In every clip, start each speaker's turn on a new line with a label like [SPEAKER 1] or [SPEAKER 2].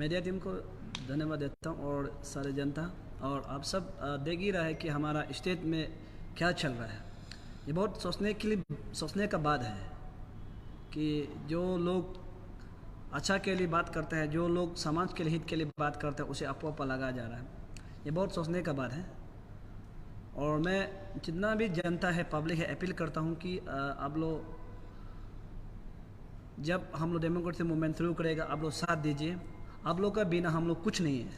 [SPEAKER 1] Media team को धन्यवाद देता हूँ और सारे जनता और आप सब देख ही रहा है कि हमारा स्टेट में क्या चल रहा है। ये बहुत सोचने का बात है कि जो लोग अच्छा के लिए बात करते हैं, जो लोग समाज के लिए हित के लिए बात करते हैं, उसे अफवाह लगाया जा रहा है। ये बहुत सोचने का बात है और मैं जितना भी जनता है, पब्लिक है, अपील करता हूँ कि आप लोग जब हम लोग डेमोक्रेसी मूवमेंट शुरू करेगा, आप लोग साथ दीजिए। आप लोग का बिना हम लोग कुछ नहीं है।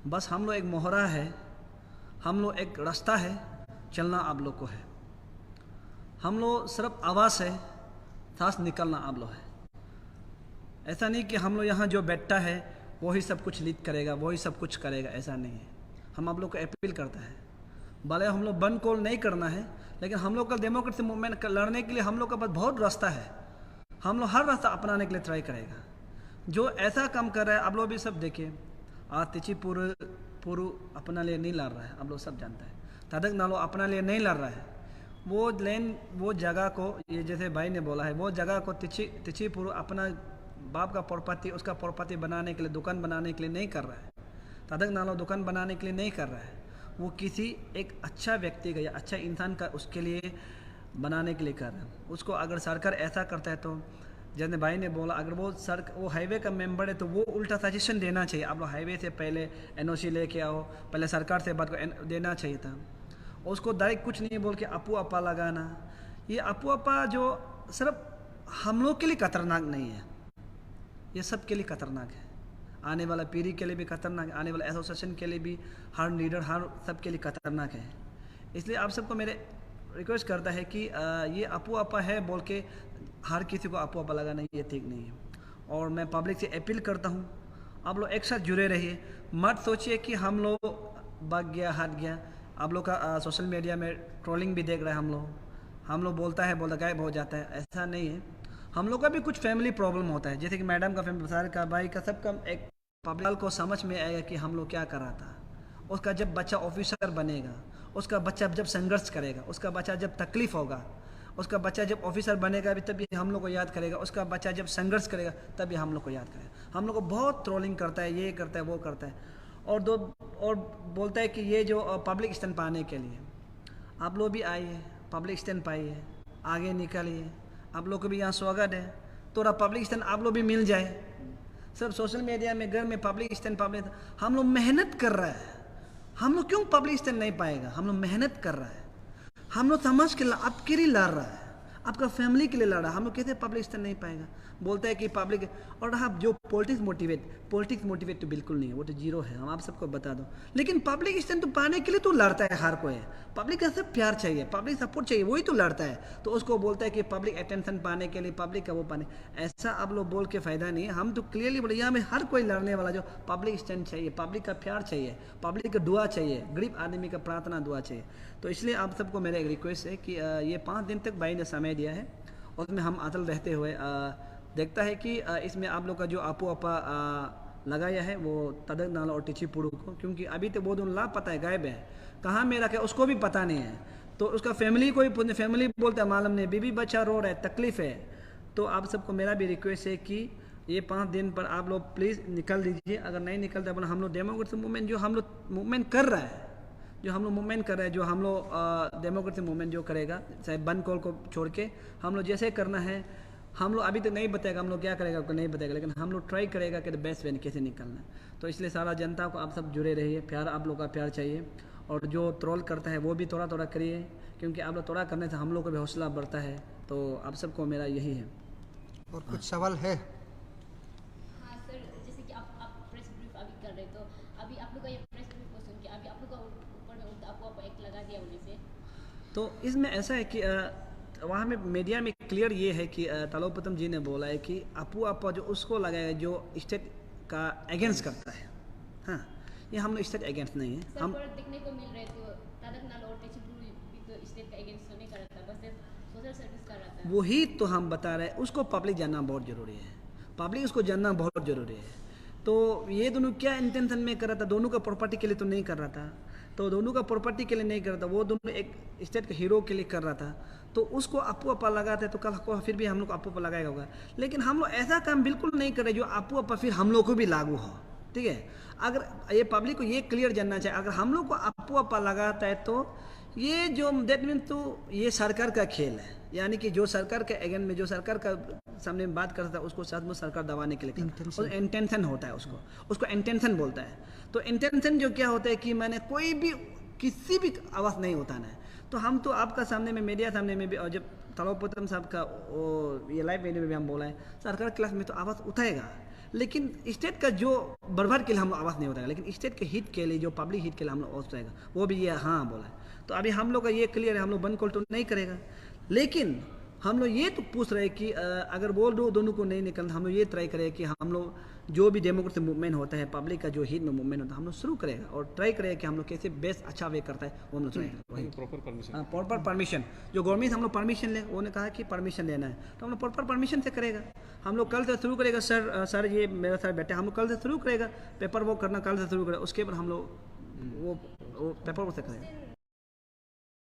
[SPEAKER 1] बस हम लोग एक मोहरा है, हम लोग एक रास्ता है, चलना आप लोग को है। हम लोग सिर्फ आवाज़ है, सांस निकलना आप लोग है। ऐसा नहीं कि हम लोग यहाँ जो बैठता है वही सब कुछ लीड करेगा, वही सब कुछ करेगा, ऐसा नहीं है। हम आप लोग को अपील करता है, भले हम लोग बंद कॉल नहीं करना है, लेकिन हम लोग का डेमोक्रेसी मूवमेंट लड़ने के लिए हम लोग का पास बहुत रास्ता है। हम लोग हर रास्ता अपनाने के लिए ट्राई करेगा। जो ऐसा काम कर रहा है, आप लोग भी सब देखिए, आज तिची पूरू अपना लिए नहीं लड़ रहा है, आप लोग सब जानते हैं। तदक नालो अपना लिए नहीं लड़ रहा है। वो लैंड, वो जगह को, ये जैसे भाई ने बोला है, वो जगह को तिची पूरू अपना बाप का प्रॉपर्टी, उसका प्रॉपर्टी बनाने के लिए, दुकान बनाने के लिए नहीं कर रहा है। तदक नालो दुकान बनाने के लिए नहीं कर रहा है। वो किसी एक अच्छा व्यक्ति का या अच्छा इंसान का उसके लिए बनाने के लिए कर रहे हैं। उसको अगर सरकार ऐसा करता है तो जैसे भाई ने बोला, अगर वो हाईवे का मेंबर है तो वो उल्टा सजेशन देना चाहिए। आप लोग हाईवे से पहले एनओसी लेके आओ, पहले सरकार से बात को देना चाहिए था। उसको डायरेक्ट कुछ नहीं बोल के अपू अपा लगाना, ये अपू अपा जो सिर्फ हम लोग के लिए खतरनाक नहीं है, ये सब के लिए खतरनाक है। आने वाला पीढ़ी के लिए भी खतरनाक है, आने वाला एसोसिएशन के लिए भी, हर लीडर, हर सब के लिए खतरनाक है। इसलिए आप सबको मेरे रिक्वेस्ट करता है कि ये अपू अपा है बोल के हर किसी को अपू अपा लगाना, ये ठीक नहीं है। और मैं पब्लिक से अपील करता हूँ, आप लोग एक साथ जुड़े रहिए। मत सोचिए कि हम लोग भाग गया, हट गया। आप लोग का सोशल मीडिया में ट्रोलिंग भी देख रहे हैं। हम लोग बोलता गायब हो जाता है, ऐसा नहीं है। हम लोग का भी कुछ फैमिली प्रॉब्लम होता है, जैसे कि मैडम का फैमिली, सारे का, भाई का, सबका। एक पब्लिक को समझ में आएगा कि हम लोग क्या कर रहा था। उसका जब बच्चा ऑफिसर बनेगा, उसका बच्चा जब संघर्ष करेगा, उसका बच्चा जब तकलीफ होगा, उसका बच्चा जब ऑफिसर बनेगा भी तभी हम लोग को याद करेगा, उसका बच्चा जब संघर्ष करेगा तभी हम लोग को याद करेगा। हम लोग को बहुत ट्रोलिंग करता है, ये करता है, वो करता है, और बोलता है कि ये जो पब्लिक स्टैंड पाने के लिए आप लोग भी आइए, पब्लिक स्टैंड पाइए, आगे निकलिए। आप लोग को भी यहाँ स्वागत है। थोड़ा पब्लिक स्टैंड आप लोग भी मिल जाए। सब सोशल मीडिया में घर में पब्लिक स्टैंड, हम लोग मेहनत कर रहा है। हम लोग क्यों पब्लिक स्टैंड नहीं पाएगा? हम लोग मेहनत कर रहा है। हम लोग समाज के लिए, आपके लिए लड़ रहा है, आपका फैमिली के लिए लड़ रहा है। हम लोग कैसे पब्लिक स्टैंड नहीं पाएगा? बोलता है कि पब्लिक, और आप जो पॉलिटिक्स मोटिवेट तो बिल्कुल नहीं है, वो तो जीरो है। हम आप सबको बता दो। लेकिन पब्लिक स्टैंड तो पाने के लिए तो लड़ता है हर कोई। पब्लिक का सब प्यार चाहिए, पब्लिक सपोर्ट चाहिए, वही तो लड़ता है। तो उसको बोलता है कि पब्लिक अटेंशन पाने के लिए, पब्लिक का वो पाने, ऐसा आप लोग बोल के फायदा नहीं है। हम तो क्लियरली बोले, यहाँ में हर कोई लड़ने वाला जो पब्लिक स्टैंड चाहिए, पब्लिक का प्यार चाहिए, पब्लिक का दुआ चाहिए, गरीब आदमी का प्रार्थना दुआ चाहिए। तो इसलिए आप सबको मेरा एक रिक्वेस्ट है कि ये 5 दिन तक भाई ने समय दिया है, उसमें हम अटल रहते हुए देखता है कि इसमें आप लोग का जो आपो अपा लगाया है वो तदक नाला और टिची पुड़ू को, क्योंकि अभी तक वो दोनों लापता है, गायब है, कहाँ में रखा है उसको भी पता नहीं है। तो उसका फैमिली फैमिली बोलता है मालूम नहीं, बीबी बच्चा रो रहा है, तकलीफ है। तो आप सबको मेरा भी रिक्वेस्ट है कि ये 5 दिन पर आप लोग प्लीज़ निकल दीजिए। अगर नहीं निकलते अपना, हम लोग डेमोक्रेसी मूवमेंट जो हम लोग मूवमेंट कर रहा है, जो हम लोग डेमोक्रेसी मूवमेंट जो करेगा, चाहे बंद कॉल को छोड़ के, हम लोग जैसे करना है, हम लोग अभी तक नहीं बताएगा हम लोग क्या करेगा, आपको नहीं बताएगा, लेकिन हम लोग ट्राई करेगा कि बेस्ट वे कैसे निकलना है। तो इसलिए सारा जनता को आप सब जुड़े रहिए, प्यार, आप लोग का प्यार चाहिए। और जो ट्रोल करता है वो भी थोड़ा थोड़ा करिए, क्योंकि आप लोग थोड़ा करने से हम लोग को भी हौसला बढ़ता है। तो आप सबको मेरा यही है।
[SPEAKER 2] और कुछ सवाल है?
[SPEAKER 3] हाँ सर, जैसे कि आप प्रेस ब्रीफ अभी कर रहे, तो अभी आप लोग का ये प्रेस ब्रीफ को सुन के अभी आप लोग का ऊपर में आपको एक लगा दिया होने से,
[SPEAKER 1] तो इसमें ऐसा है कि वहाँ में मीडिया में क्लियर ये है कि तलोपतम जी ने बोला है कि अपू अपा जो उसको लगाया जो स्टेट का अगेंस्ट करता है। हाँ, ये हम लोग स्टेट अगेंस्ट नहीं है।
[SPEAKER 3] सर
[SPEAKER 1] हम
[SPEAKER 3] पर देखने को मिल रहे तो तदक नाल और टेचिपुरु भी तो स्टेट का अगेंस्ट नहीं कर रहा था, बस सोशल सर्विस कर रहा था।
[SPEAKER 1] वही तो हम बता रहे हैं, उसको पब्लिक जानना बहुत ज़रूरी है। पब्लिक उसको जानना बहुत ज़रूरी है। तो ये दोनों क्या इंटेंशन में कर रहा था? दोनों का प्रॉपर्टी के लिए तो नहीं कर रहा था। तो दोनों का प्रॉपर्टी के लिए नहीं कर रहा था, वो दोनों एक स्टेट के हीरो के लिए कर रहा था। तो उसको अप्पू अप्पा लगाते हैं, तो कल को फिर भी हम लोग को अप्पू अप्पा लगाएगा होगा। लेकिन हम लोग ऐसा काम बिल्कुल नहीं कर रहे जो अप्पू अप्पा फिर हम लोग को भी लागू हो, ठीक है। अगर ये पब्लिक को ये क्लियर जानना चाहिए, अगर हम लोग को अप्पू अप्पा लगाता है तो ये जो दैट मीन तो ये सरकार का खेल है, यानी कि जो सरकार के अगेंस्ट में, जो सरकार का सामने में बात करता है उसको साथ में सरकार दबाने के लिए इंटेंशन होता है, उसको इंटेंशन बोलता है। तो इंटेंशन जो क्या होता है कि मैंने कोई भी किसी भी आवाज़ नहीं उठाना है। तो हम तो आपका सामने में, मीडिया सामने में भी, और जब तलोपतम साहब का ये लाइव वीडियो में भी हम बोला है, सरकार क्लास में तो आवाज़ उठाएगा, लेकिन स्टेट का जो बर्बाद के लिए हम लोग आवाज़ नहीं उठाएगा, लेकिन स्टेट के हित के लिए, जो पब्लिक हित के लिए हम लोग आवाज़ उठाएगा, वो भी ये हाँ बोला है। तो अभी हम लोग का ये क्लियर है, हम लोग बंद कॉल तो नहीं करेगा, लेकिन हम लोग ये तो पूछ रहे हैं कि अगर बोल दो दोनों को नहीं निकलना, हम लोग ये ट्राई करें कि हम लोग जो भी डेमोक्रेसी मूवमेंट होता है, पब्लिक का जो हित में मूवमेंट होता है, हम लोग शुरू करेगा और ट्राई करेगा कि हम लोग कैसे बेस्ट अच्छा वे करता है वो हम लोग ट्राई करें। प्रॉपर परमिशन जो गवर्नमेंट हम लोग परमिशन ले, उन्होंने कहा कि परमिशन लेना है, तो हम लोग प्रॉपर परमिशन से करेगा। हम लोग कल से शुरू करेगा। सर ये मेरा सर बैठे, हम लोग कल से शुरू करेगा पेपर वर्क करना, कल से शुरू करेगा, उसके बाद हम लोग वो पेपर वर्क से करेगा।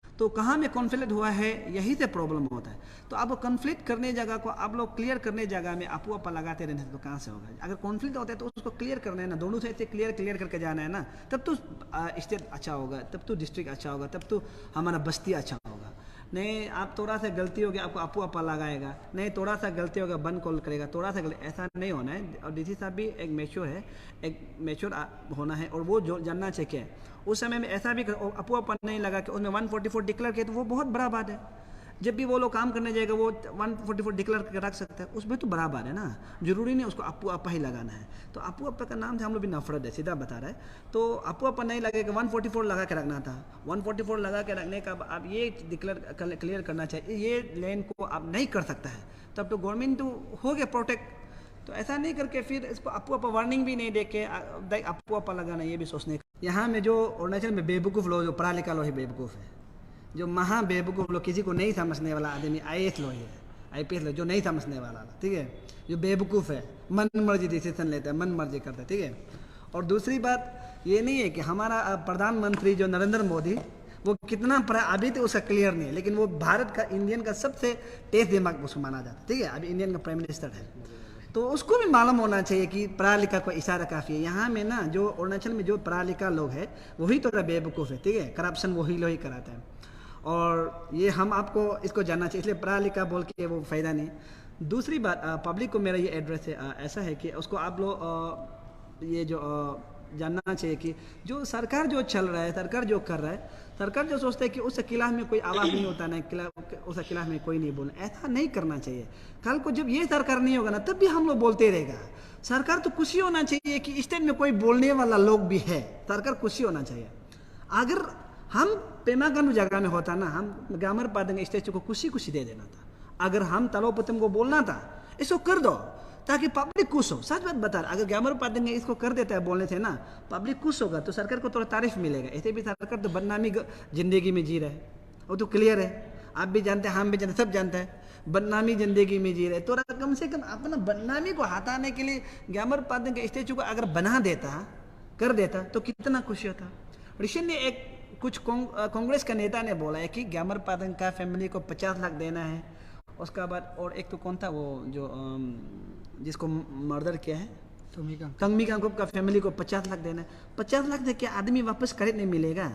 [SPEAKER 1] तो कहाँ में कॉन्फ्लिक्ट हुआ है, यही से प्रॉब्लम होता है। तो आप कॉन्फ्लिक्ट करने जगह को आप लोग क्लियर करने जगह में अप्पू अप्पा लगाते रहने से तो कहाँ से होगा। अगर कॉन्फ्लिक्ट होता है तो उसको क्लियर करना है ना, दोनों से ऐसे क्लियर करके जाना है ना, तब तो स्टेट अच्छा होगा, तब तो डिस्ट्रिक्ट अच्छा होगा, तब तो हमारा बस्ती अच्छा होगा। नहीं आप थोड़ा सा गलती हो गया आपको अप्पू अप्पा लगाएगा, नहीं थोड़ा सा गलती होगा बंद कॉल करेगा, थोड़ा सा गलती, ऐसा नहीं होना है। और डीसी साहब भी एक मैच्योर है, एक मैच्योर होना है, और वो जो जानना चाहिए क्या है। उस समय में ऐसा भी अप्पू अप्पा नहीं लगा कि उसमें 144 डिक्लेयर किया, तो वो बहुत बड़ा बात है। जब भी वो लोग काम करने जाएगा वो 144 डिक्लेयर करके रख सकता है, उसमें तो बड़ा बात है ना, जरूरी नहीं उसको अप्पू अप्पा ही लगाना है। तो अप्पू अप्पा का नाम से हम लोग भी नफरत है, सीधा बता रहा है। तो अप्पू अप्पा नहीं लगेगा, 144 लगा के रखना था। 144 लगा के रखने का आप ये क्लियर करना चाहिए, ये लैंड को आप नहीं कर सकता है, तब तो गवर्नमेंट तो हो गया प्रोटेक्ट। तो ऐसा नहीं करके फिर इसको अप्पू अप्पा वार्निंग भी नहीं दे के अप्पू अप्पा लगाना, ये भी सोचने। यहाँ में जो अरुणाचल में बेवकूफ़ लोग, जो पढ़ा लिखा लोग ही बेवकूफ़ है, जो महा बेवकूफ़ लोग, किसी को नहीं समझने वाला आदमी IAS लोग है, IPS लोग, जो नहीं समझने वाला, ठीक है, जो बेवकूफ़ है, मन मर्जी डिसीजन लेता है, मन मर्जी करता है, ठीक है। और दूसरी बात ये नहीं है कि हमारा प्रधानमंत्री जो नरेंद्र मोदी, वो कितना पढ़ा अभी तो उसका क्लियर नहीं है, लेकिन वो भारत का, इंडियन का सबसे तेज दिमाग उसको माना जाता है, ठीक है। अभी इंडियन का प्राइम मिनिस्टर है, तो उसको भी मालूम होना चाहिए कि पढ़ा लिखा को इशारा काफ़ी है। यहाँ में ना जो अरुणाचल में जो पढ़ा लिखा लोग है वही थोड़ा बेवकूफ़ है, ठीक है, करप्शन वही लोग ही कराते हैं। और ये हम आपको इसको जानना चाहिए, इसलिए पढ़ा लिखा बोल के वो फ़ायदा नहीं। दूसरी बात, पब्लिक को मेरा ये एड्रेस है, ऐसा है कि उसको आप लोग ये जो जानना चाहिए कि जो सरकार जो चल रहा है, सरकार जो कर रहा है, सरकार जो सोचता है कि उस खिलाफ में कोई आवाज़ नहीं होता, ना उस खिलाफ में कोई नहीं बोलना, ऐसा नहीं करना चाहिए। कल को जब ये सरकार नहीं होगा ना, तब भी हम लोग बोलते रहेगा। सरकार तो खुशी होना चाहिए कि स्टेट में कोई बोलने वाला लोग भी है, सरकार खुशी होना चाहिए। अगर हम पेमा गंड जगह में होता ना, हम ग्रामर पादंग स्टेट को खुशी दे देना था। अगर हम तलोपतम को बोलना था, इसको कर दो ताकि पब्लिक खुश हो। सच बात बता रहा, अगर ग्रामर पादंग इसको कर देता है बोलने से ना, पब्लिक खुश होगा तो सरकार को थोड़ा तारीफ मिलेगा। ऐसे भी सरकार तो बदनामी जिंदगी में जी रहा है, वो तो क्लियर है, आप भी जानते हैं, हम भी जानते, सब जानते हैं, बदनामी जिंदगी में जी रहे। तो कम से कम अपना बदनामी को हटाने के लिए ग्रामर पादंग के स्टेचू को अगर बना देता, कर देता, तो कितना खुशी होता। रिसेंटली एक कुछ कांग्रेस का नेता ने बोला है कि ग्रामर पादंग का फैमिली को 50 लाख देना है। उसका बाद और एक तो कौन था वो जो जिसको मर्डर किया है, तंगमी कांगकुप का फैमिली को 50 लाख देना है। 50 लाख दे के आदमी वापस करेक्ट नहीं मिलेगा,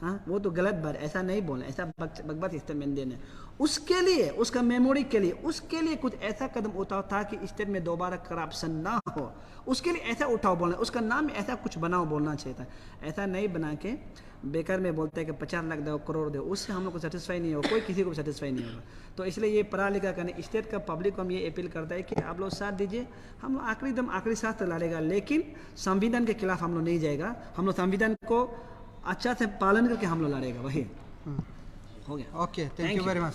[SPEAKER 1] हाँ वो तो गलत बात, ऐसा नहीं बोलना, ऐसा बकवास स्टेटमेंट देना। उसके लिए, उसका मेमोरी के लिए, उसके लिए कुछ ऐसा कदम उठाओ ताकि स्टेट में दोबारा करप्शन ना हो, उसके लिए ऐसा उठाओ बोलना, उसका नाम ऐसा कुछ बनाओ बोलना चाहिए था। ऐसा नहीं बना के बेकार में बोलते हैं कि 50 लाख दो, करोड़ दो, उससे हम लोग को सेटिस्फाई नहीं होगा, कोई किसी को सेटिस्फाई नहीं होगा। तो इसलिए ये पढ़ा लिखा करने स्टेट का पब्लिक को हम ये अपील करता है कि आप लोग साथ दीजिए, हम लोग आखिरी सांस तक लड़ेगा, लेकिन संविधान के खिलाफ हम लोग नहीं जाएगा। हम लोग संविधान को अच्छा से पालन करके हम लोग लड़ेगा, वही हो गया।
[SPEAKER 2] Okay, thank you very much.